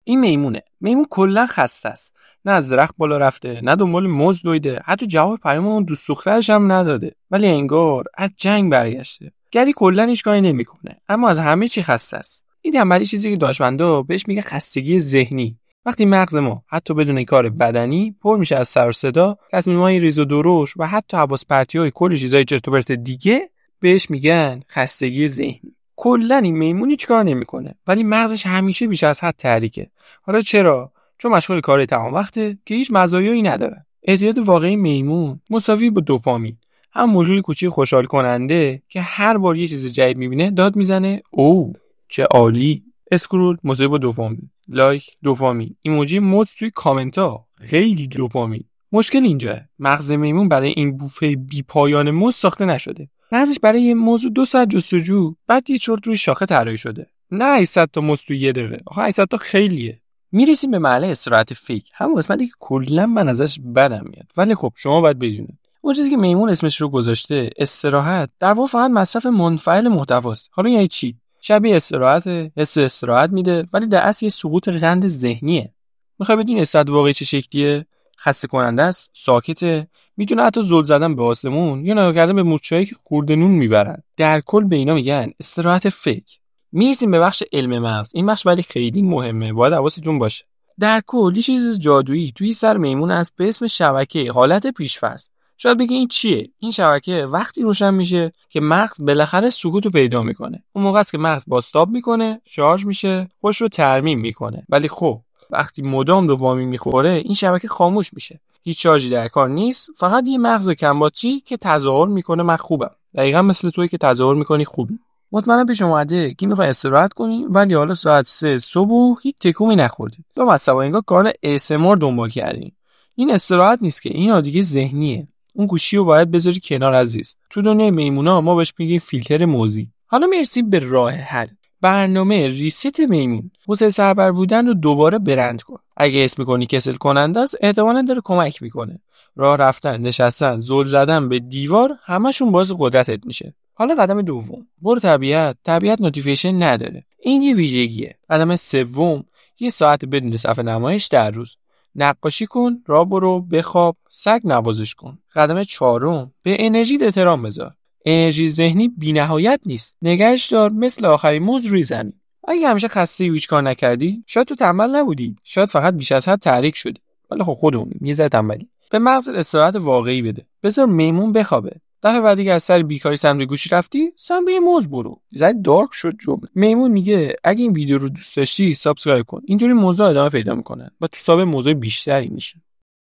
این میمون کلا خسته است. نه از درخت بالا رفته، نه دنبال موز دویده، حتی جواب پیام اون دوست دخترش هم نداده، ولی انگار از جنگ برگشته. گری کلا هیچ کاری نمیکنه، اما از همه چی خسته است. این تنبلی چیزی که دانشمندا بهش میگه خستگی ذهنی. وقتی مغز ما حتی بدون کار بدنی پر میشه از سر و صدا، تصمیمای ریز و درشت و حتی حواس پرتی‌های کلی چیزای چرت و پرت دیگه، بهش میگن خستگی ذهنی. کلا این میمون هیچ کار نمیکنه، ولی مغزش همیشه بیش از حد تحریکه. حالا چرا؟ چون مشغول کار تمام وقته که هیچ مزایایی نداره. اعتیاد واقعی میمون مساوی با دوپامین، هم موجود کوچیک خوشحال کننده که هر بار یه چیز جدید میبینه داد میزنه اوه چه عالی. اسکرول مساوی با دوپامین، لایک دوپامین، ایموجی موت توی کامنت ها خیلی دوپامین. مشکل اینجاست مغز میمون برای این بوفه بی پایان موز ساخته نشده. مغزش برای یه موضوع 2 ساعت جستجو بعد یه چرت روی شاخه طراحی شده، نه 800 تا موز تو یه دقیقه. آخه 800 تا خیلیه. میرسیم به مرحله استراحت فکر، همون قسمتی که کلا من ازش بدم میاد. ولی خب شما باید بدونید اون چیزی که میمون اسمش رو گذاشته استراحت، در واقع فقط مصرف منفعل محتواست. حالا یعنی چی؟ شبیه استراحت، حس استراحت میده، ولی در اصل یه سقوط قند ذهنیه. میخوای بدونی استراحت واقعی چه شکلیه؟ خسته کننده است، ساکته، میتونه حتی زل زدن به آسمون یا نگاه کردن به مورچه‌ای که خورده نون میبرن. در کل به اینا میگن استراحت فکر. میرسیم به بخش علم مغز. این بخش ولی خیلی مهمه، باید حواستون باشه. در کل یه چیز جادویی توی سر میمون هست به اسم شبکه حالت پیش‌فرض. شاید بگی این چیه؟ این شبکه وقتی روشن میشه که مغز بالاخره سکوت رو پیدا میکنه. اون موقع است که مغز بازتاب میکنه، شارژ میشه، خودش رو ترمیم میکنه. ولی خب وقتی مدام دوپامین میخوره این شبکه خاموش میشه. هیچ شارژی در کار نیست، فقط یه مغز کمباچی که تظاهر میکنه من خوبم. دقیقاً مثل تویی که تظاهر میکنی خوبی. مطمئنم پیش اومده که میخوای استراحت کنی ولی حالا ساعت 3 صبح هیچ تکونی نخوردی. تو مثلا انگار کار ASMR دنبال کردی. این استراحت نیست که، این دیگه ذهنیه. اون گوشی رو باید بذاری کنار عزیز. تو دنیای میمونا ما بهش میگیم فیلتر موزی. حالا میرسیم به راه حل. برنامه ریست میمون. حوصله سربر بودن رو دوباره برند کن. اگه اسم می‌کنی کسل کننده است، احتمالاً داره کمک میکنه. راه رفتن، نشستن، زل زدن به دیوار همشون باعث قدرتت میشه. حالا قدم دوم، برو طبیعت نوتیفیکیشن نداره. این یه ویژگیه. قدم سوم، یه ساعت بدون صفحه نمایش در روز. نقاشی کن، راه برو، بخواب، سگ نوازش کن. قدم چهارم، به انرژی احترام بذار. انرژی ذهنی بی‌نهایت نیست. نگهش دار مثل آخرین موز روی زمین. اگه همیشه خسته و هیچ کار نکردی، شاید تو تنبل نبودی، شاید فقط بیش از حد تحریک شدی. ولی خب خودمونیم، یه ذره تنبلی. به مغز استراحت واقعی بده. بذار میمون بخوابه. دفعه بعدی که از سر بیکاری سمت گوشی رفتی، سمت یه موز برو. زد دارک شد جمله. میمون میگه اگه این ویدیو رو دوست داشتی سابسکرایب کن. اینجوری موضوع ادامه پیدا میکنن و تو ساب موضوع بیشتری میشه.